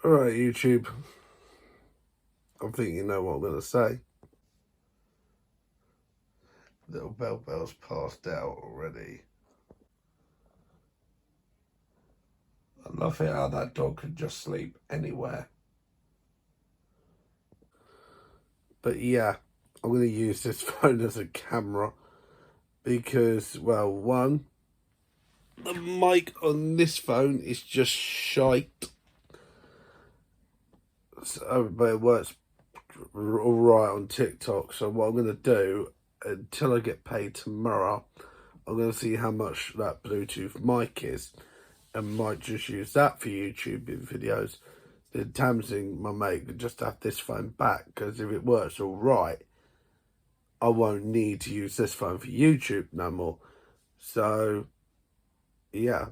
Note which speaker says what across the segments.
Speaker 1: Alright, YouTube. I think you know what I'm going to say. Little Bell's passed out already. I love it how that dog can just sleep anywhere. But yeah, I'm going to use this phone as a camera because, well, one, the mic on this phone is just shite. So, but it works all right on TikTok. So what I'm going to do, until I get paid tomorrow, I'm going to see how much that Bluetooth mic is and might just use that for YouTube videos. Then Tamsin, my mate, could just have this phone back, because if it works all right, I won't need to use this phone for YouTube no more. So, yeah.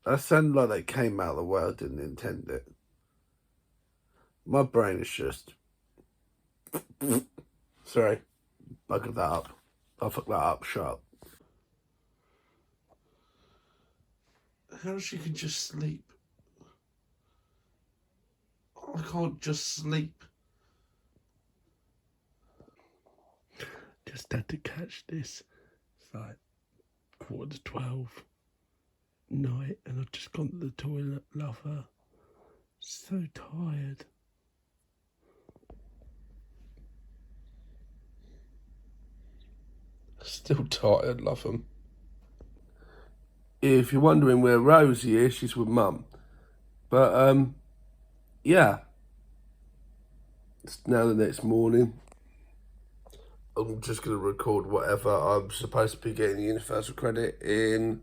Speaker 1: That sounded like they came out of the world, didn't intend it. My brain is just... Sorry, buggered that up. I fucked that up, shut up. How she can just sleep? I can't just sleep. Just had to catch this. It's like 11:45 night, and I've just gone to the toilet, lover. So tired. Still tired, love them. If you're wondering where Rosie is, she's with Mum. But, yeah. It's now the next morning. I'm just going to record whatever. I'm supposed to be getting Universal Credit in...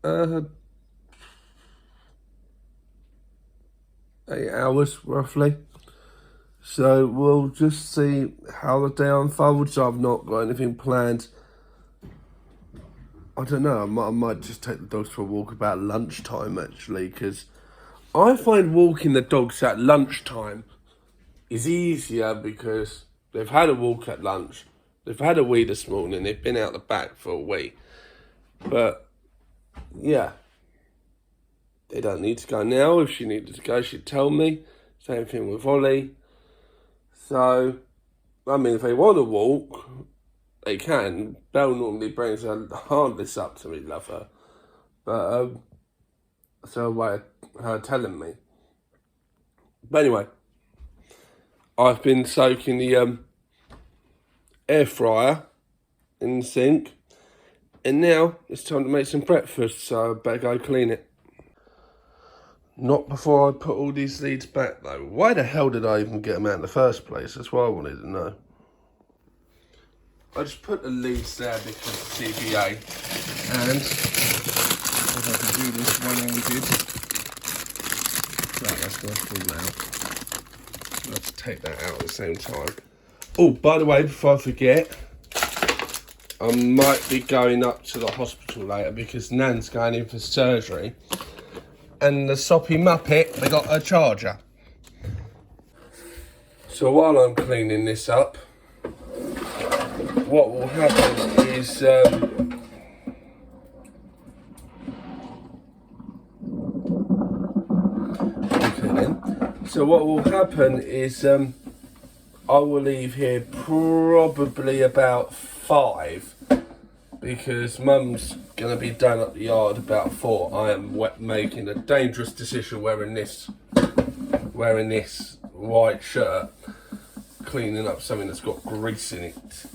Speaker 1: 8 hours, roughly. So we'll just see how the day unfolds. I've not got anything planned. I don't know, I might just take the dogs for a walk about lunchtime, actually, because I find walking the dogs at lunchtime is easier because they've had a walk at lunch, they've had a wee this morning, they've been out the back for a wee. But, yeah, they don't need to go now. If she needed to go, she'd tell me. Same thing with Ollie. So, I mean, if they want to walk, they can. Belle normally brings her harness up to me, love her. But, so by her telling me. But anyway, I've been soaking the air fryer in the sink. And now it's time to make some breakfast, so I better go clean it. Not before I put all these leads back, though. Why the hell did I even get them out in the first place? That's what I wanted to know. I just put the leads there because of CBA, and if I can do this one-handed, right, that's going to fall out. Let's take that out at the same time. Oh, by the way, before I forget, I might be going up to the hospital later because Nan's going in for surgery, and the soppy muppet, they got a charger. So while I'm cleaning this up, what will happen is I will leave here probably about 5 because Mum's gonna be done at the yard about 4. I am making a dangerous decision wearing this white shirt, cleaning up something that's got grease in it.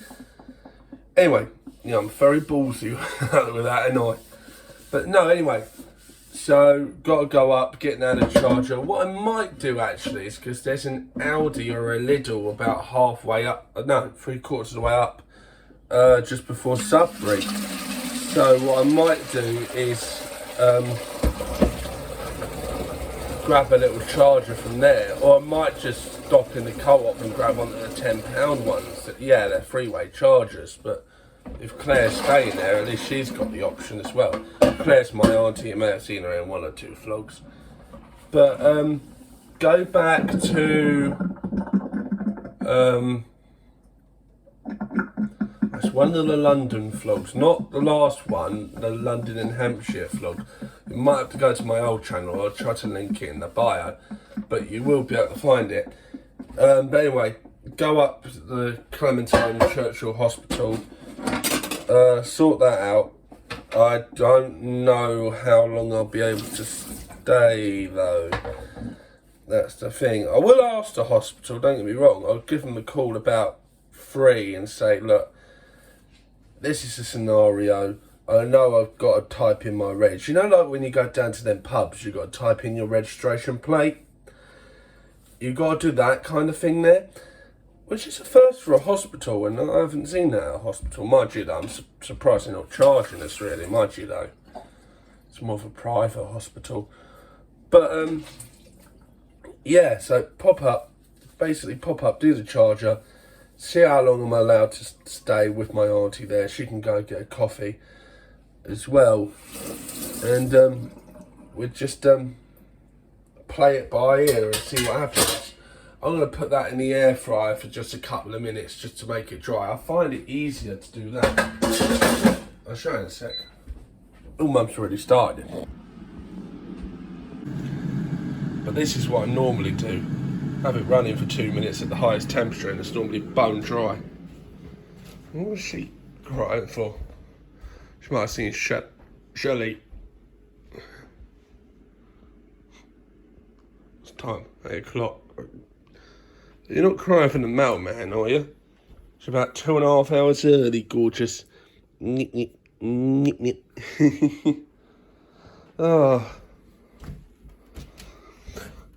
Speaker 1: Anyway, yeah, I'm very ballsy with that, ain't I? But no, anyway, so got to go up, get Nan a charger. What I might do actually is, because there's an Aldi or a Lidl about halfway up, no, 3/4 of the way up, just before Sudbury. So what I might do is grab a little charger from there, or I might just stop in the co-op and grab one of the £10 ones. Yeah, they're freeway chargers, but if Claire's staying there, at least she's got the option as well. Claire's my auntie, you may have seen her in 1 or 2 vlogs. But go back to I That's one of the London vlogs, not the last one, the London and Hampshire vlog. You might have to go to my old channel, I'll try to link it in the bio, but you will be able to find it. But anyway, go up to the Clementine Churchill Hospital, sort that out. I don't know how long I'll be able to stay though. That's the thing. I will ask the hospital, don't get me wrong. I'll give them a call about 3 and say, look, this is a scenario. I know I've got to type in my reg. You know, like when you go down to them pubs, you've got to type in your registration plate. You've got to do that kind of thing there. Which is a first for a hospital, and I haven't seen that at a hospital. Mind you, though, I'm surprised they're not charging us, really. Mind you, though. It's more of a private hospital. But, yeah, so basically pop up, do the charger, see how long I'm allowed to stay with my auntie there. She can go get a coffee as well. And we'll just play it by ear and see what happens. I'm going to put that in the air fryer for just a couple of minutes just to make it dry. I find it easier to do that. I'll show you in a sec. Oh, Mum's already started it. But this is what I normally do. Have it running for 2 minutes at the highest temperature and it's normally bone dry. What was she crying for? She might have seen Shelley. It's time, 8 o'clock. You're not crying for the mailman, are you? It's about 2.5 hours early, gorgeous. Oh.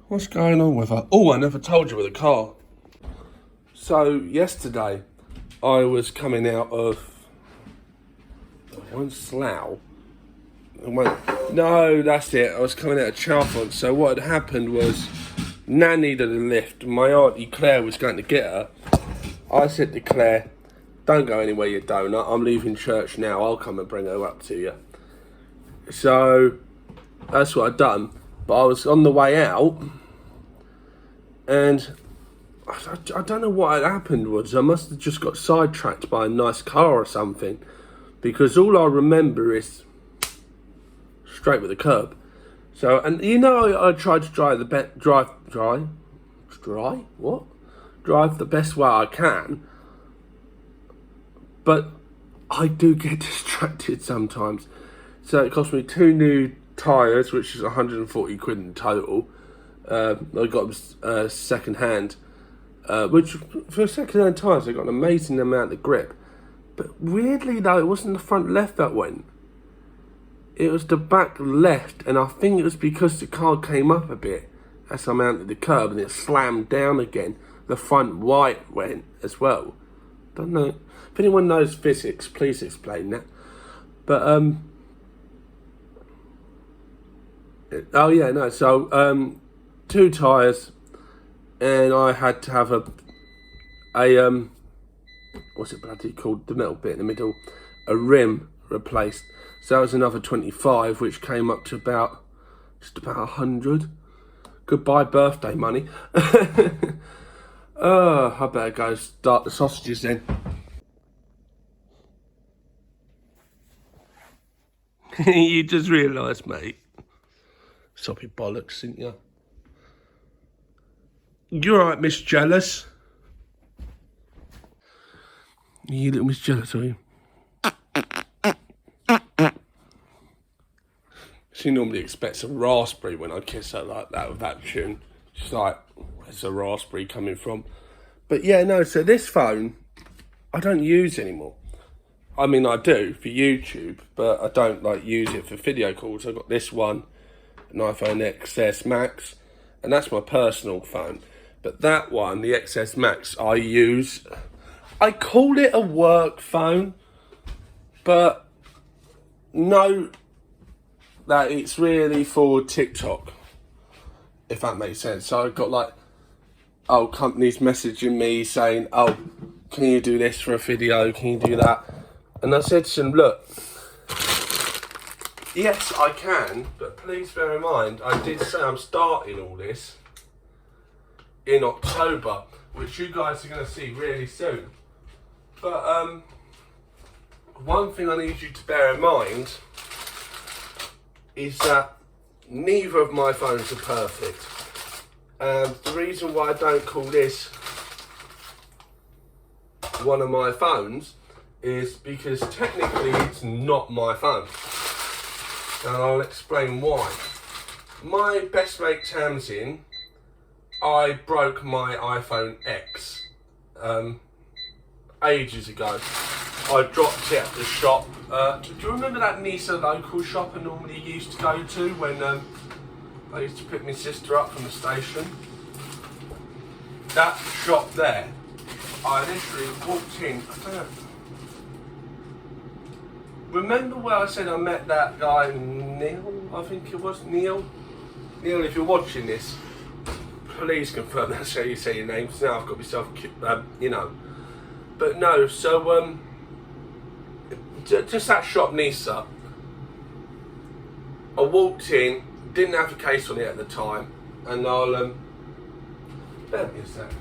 Speaker 1: What's going on with her? Oh, I never told you with the car. So, yesterday, I was coming out of Slough. No, that's it. I was coming out of Chalfont. So what had happened was, Nan needed a lift. My auntie Claire was going to get her. I said to Claire, don't go anywhere, you donut. I'm leaving church now. I'll come and bring her up to you. So, that's what I'd done. But I was on the way out. And I don't know what had happened was I must have just got sidetracked by a nice car or something, because all I remember is straight with the curb. So, and you know, I tried to drive the best way I can, but I do get distracted sometimes. So it cost me 2 new tyres, which is 140 quid in total. I got them second hand, which for second hand tyres, I got an amazing amount of grip. But weirdly though, it wasn't the front left that went. It was the back left, and I think it was because the car came up a bit as I mounted the curb and it slammed down again. The front right went as well. Don't know. If anyone knows physics, please explain that. But, oh yeah, no, so, 2 tyres, and I had to have a what's it bloody called, the metal bit in the middle, a rim replaced. So that was another 25, which came up to just about 100. Goodbye birthday money. I better go start the sausages then. You just realised, mate. Soppy bollocks, didn't you? You're alright, Miss Jealous. You little Miss Jealous, are you? She normally expects a raspberry when I kiss her like that with that tune. She's like, where's a raspberry coming from? But yeah, no, so this phone, I don't use anymore. I mean, I do for YouTube, but I don't like use it for video calls. I've got this one, an iPhone XS Max, and that's my personal phone. But that one, the XS Max, I call it a work phone, but no, that it's really for TikTok, if that makes sense. So I've got like, companies messaging me saying, oh, can you do this for a video? Can you do that? And I said to them, look, yes, I can, but please bear in mind, I did say I'm starting all this in October, which you guys are going to see really soon. But one thing I need you to bear in mind is that neither of my phones are perfect. The reason why I don't call this one of my phones is because technically it's not my phone. And I'll explain why. My best mate Tamsin, I broke my iPhone X ages ago. I dropped it at the shop. Do you remember that Nisa local shop I normally used to go to when I used to pick my sister up from the station? That shop there, I literally walked in. I don't know. Remember where I said I met that guy Neil? I think it was Neil. Neil, if you're watching this, please confirm that's how you say your name. So now I've got myself, you know. But no, so just that shop Nisa. I walked in, didn't have a case on it at the time, and I'll bear me a sec.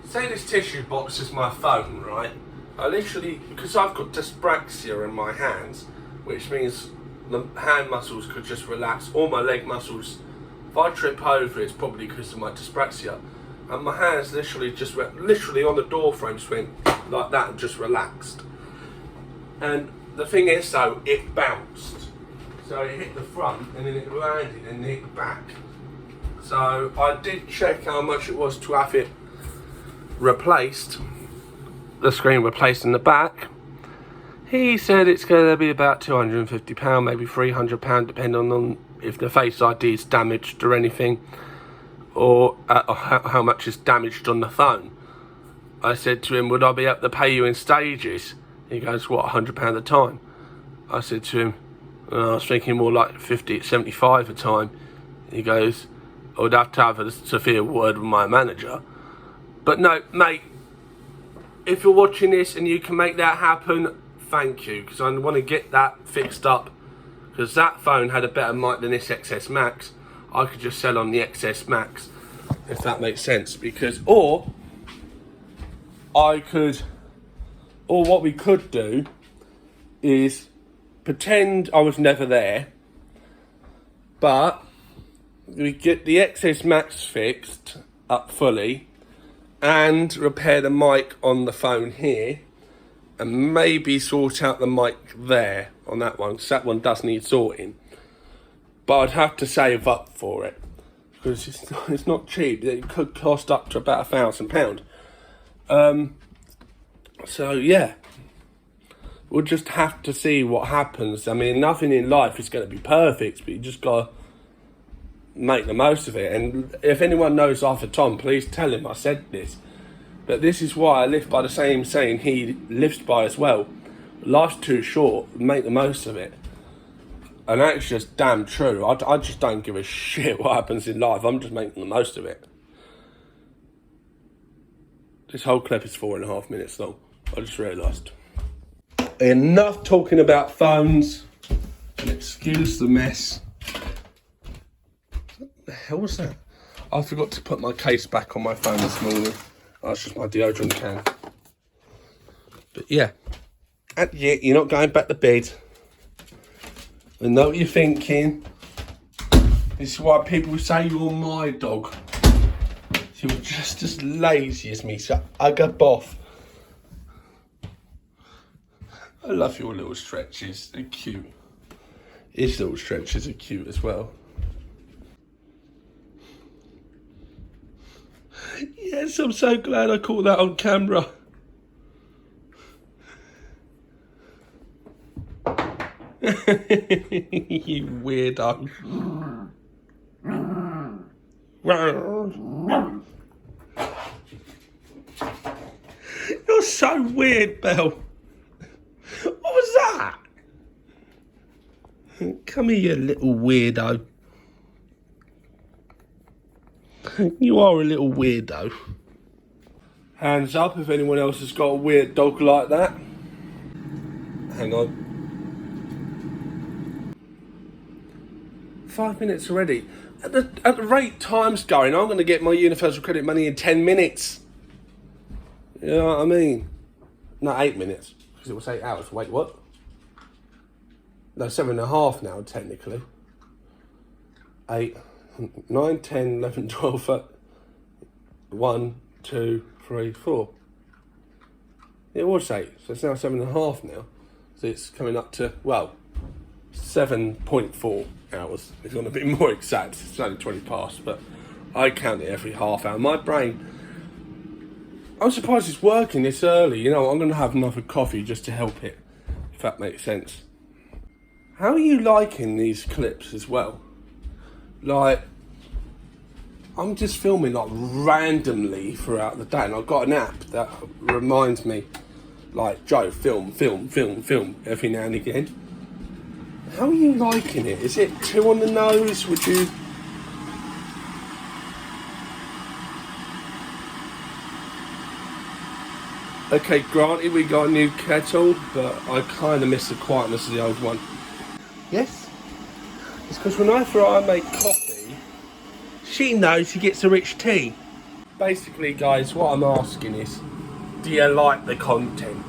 Speaker 1: Say this tissue box is my phone, right? I literally, because I've got dyspraxia in my hands, which means the hand muscles could just relax, all my leg muscles. If I trip over, it's probably because of my dyspraxia. And my hands literally just went, literally on the door frames went like that and just relaxed. And the thing is though, it bounced. So it hit the front and then it landed and hit the back. So I did check how much it was to have it replaced, the screen replaced in the back. He said it's going to be about £250, maybe £300, depending on if the Face ID is damaged or anything, or how much is damaged on the phone. I said to him, would I be able to pay you in stages? He goes, what, £100 a time? I said to him, I was thinking more like 50, 75 a time. He goes, I would have to have a severe word with my manager. But no, mate, if you're watching this and you can make that happen, thank you, because I want to get that fixed up, because that phone had a better mic than this XS Max. I could just sell on the XS Max, if that makes sense, because, or what we could do is pretend I was never there, but we get the XS Max fixed up fully and repair the mic on the phone here, and maybe sort out the mic there on that one, because that one does need sorting. But I'd have to save up for it, because it's not cheap. It could cost up to about £1,000. So yeah, we'll just have to see what happens. I mean, nothing in life is going to be perfect, but you just got to make the most of it. And if anyone knows Arthur Tom, please tell him I said this. But this is why I live by the same saying he lives by as well. Life's too short, make the most of it. And that's just damn true. I just don't give a shit what happens in life. I'm just making the most of it. This whole clip is 4.5 minutes long. I just realised. Enough talking about phones. And excuse the mess. What the hell was that? I forgot to put my case back on my phone this morning. That's just my deodorant can. But yeah. You're not going back to bed. I know what you're thinking. This is why people say you're my dog. You're just as lazy as me, so ugga boff. I love your little stretches, they're cute. His little stretches are cute as well. Yes, I'm so glad I caught that on camera. You weirdo. You're so weird, Belle. What was that? Come here, you little weirdo. You are a little weirdo. Hands up if anyone else has got a weird dog like that. Hang on. 5 minutes already. At the rate time's going, I'm going to get my Universal Credit money in 10 minutes. You know what I mean? No, 8 minutes, because it was 8 hours. Wait, what? No, 7.5 now, technically. 8, 9, 10, 11, 12, 1, 2, 3, 4. It was 8, so it's now 7.5 now. So it's coming up to, well, 7.4 hours. If you want to be more exact, it's only 20 past, but I count it every half hour. My brain, I'm surprised it's working this early. You know, I'm going to have another coffee just to help it, if that makes sense. How are you liking these clips as well? Like, I'm just filming like randomly throughout the day, and I've got an app that reminds me, like, Joe, film every now and again. How are you liking it? Is it too on the nose? Would you... Okay, granted we got a new kettle, but I kind of miss the quietness of the old one. Yes? It's because whenever I make coffee, she knows she gets a rich tea. Basically, guys, what I'm asking is, do you like the content?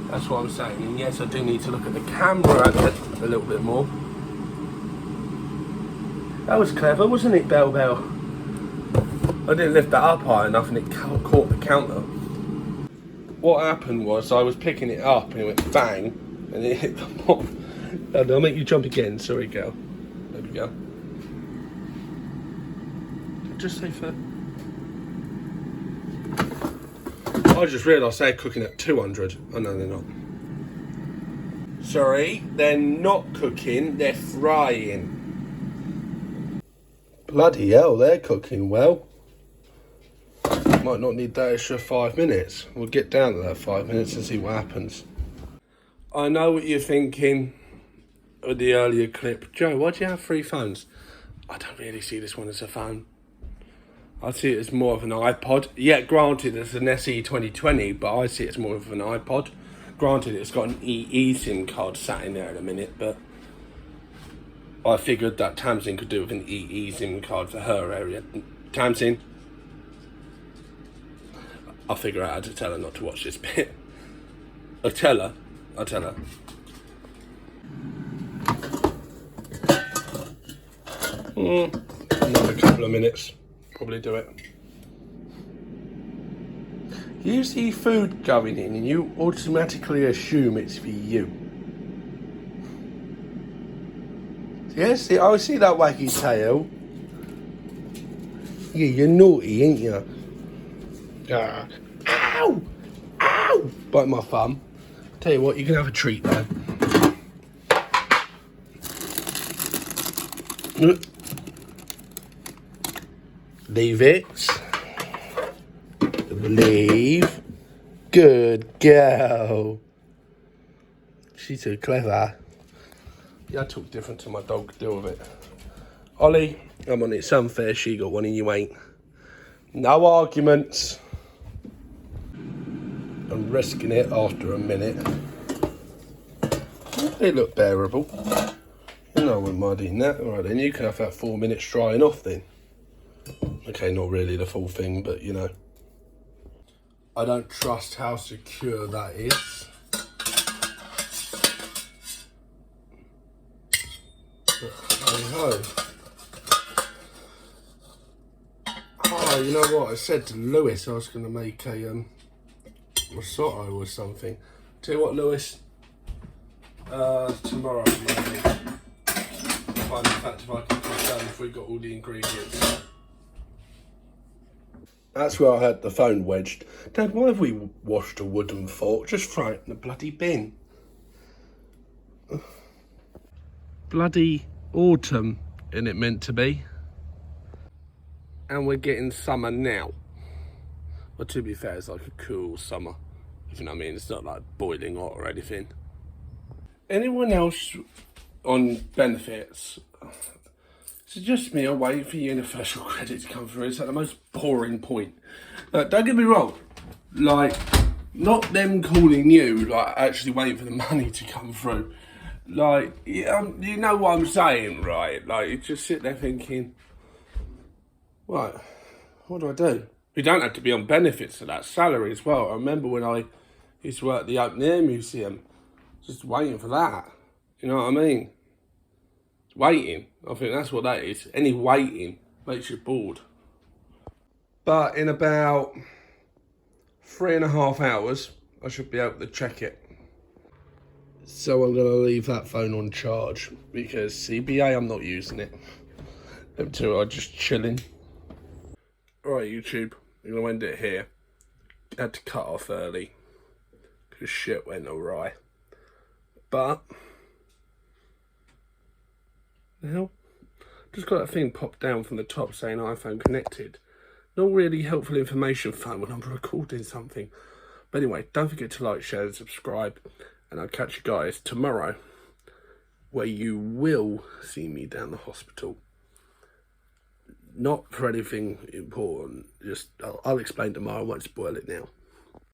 Speaker 1: That's what I'm saying. And yes, I do need to look at the camera a little bit more. That was clever, wasn't it, Bell Bell? I didn't lift that up high enough and it caught the counter. What happened was I was picking it up and it went bang and it hit the bottom. I'll make you jump again. Sorry, girl. There we go. Just say fair. I just realised they're cooking at 200. Oh no, they're not. Sorry, they're not cooking, they're frying. Bloody hell, they're cooking well. Might not need that extra 5 minutes. We'll get down to that 5 minutes and see what happens. I know what you're thinking with the earlier clip. Joe, why do you have 3 phones? I don't really see this one as a phone. I see it as more of an iPod. Yeah, granted, it's an SE 2020, but I see it as more of an iPod. Granted, it's got an eSIM card sat in there in a minute, but I figured that Tamsin could do with an eSIM card for her area. Tamsin, I'll figure out how to tell her not to watch this bit. I'll tell her. Another couple of minutes. Probably do it. You see food going in and you automatically assume it's for you. Yes, I see that wacky tail. Yeah, you're naughty, ain't you? Ow! Ow! Bite my thumb. Tell you what, you can have a treat though. Leave it. Leave. Good girl. She's so clever. Yeah, I talk different to my dog, deal with it. Ollie, I'm on it. It's unfair she got one and you ain't. No arguments. I'm risking it after a minute. They look bearable. You know I wouldn't mind eating that. Alright then, you can have that 4 minutes drying off then. Okay, not really the full thing, but you know. I don't trust how secure that is. Hey-ho. Oh, you know what? I said to Lewis I was going to make a risotto or something. Tell you what, Lewis. Tomorrow, maybe. In fact, if I can confirm if we got all the ingredients. That's where I had the phone wedged. Dad, why have we washed a wooden fork? Just throw it in the bloody bin. Bloody autumn, isn't it meant to be? And we're getting summer now. Well, to be fair, it's like a cool summer. If you know what I mean, it's not like boiling hot or anything. Anyone else on benefits? It's just me, I'm waiting for universal credit to come through. It's like the most boring point. Don't get me wrong, like, not them calling you, like, actually waiting for the money to come through. Like, you know what I'm saying, right? Like, you just sit there thinking, right, what do I do? We don't have to be on benefits for that salary as well. I remember when I Used to work at the Open Air Museum. Just waiting for that. You know what I mean? Waiting. I think that's what that is. Any waiting makes you bored. But in about 3.5 hours, I should be able to check it. So I'm going to leave that phone on charge because CBA, I'm not using it. Them two are just chilling. Alright, YouTube, I'm going to end it here. I had to cut off early because shit went awry. But now, just got that thing popped down from the top saying iPhone connected. Not really helpful information phone when I'm recording something. But anyway, don't forget to like, share and subscribe. And I'll catch you guys tomorrow, where you will see me down the hospital. Not for anything important, just I'll explain tomorrow, I won't spoil it now.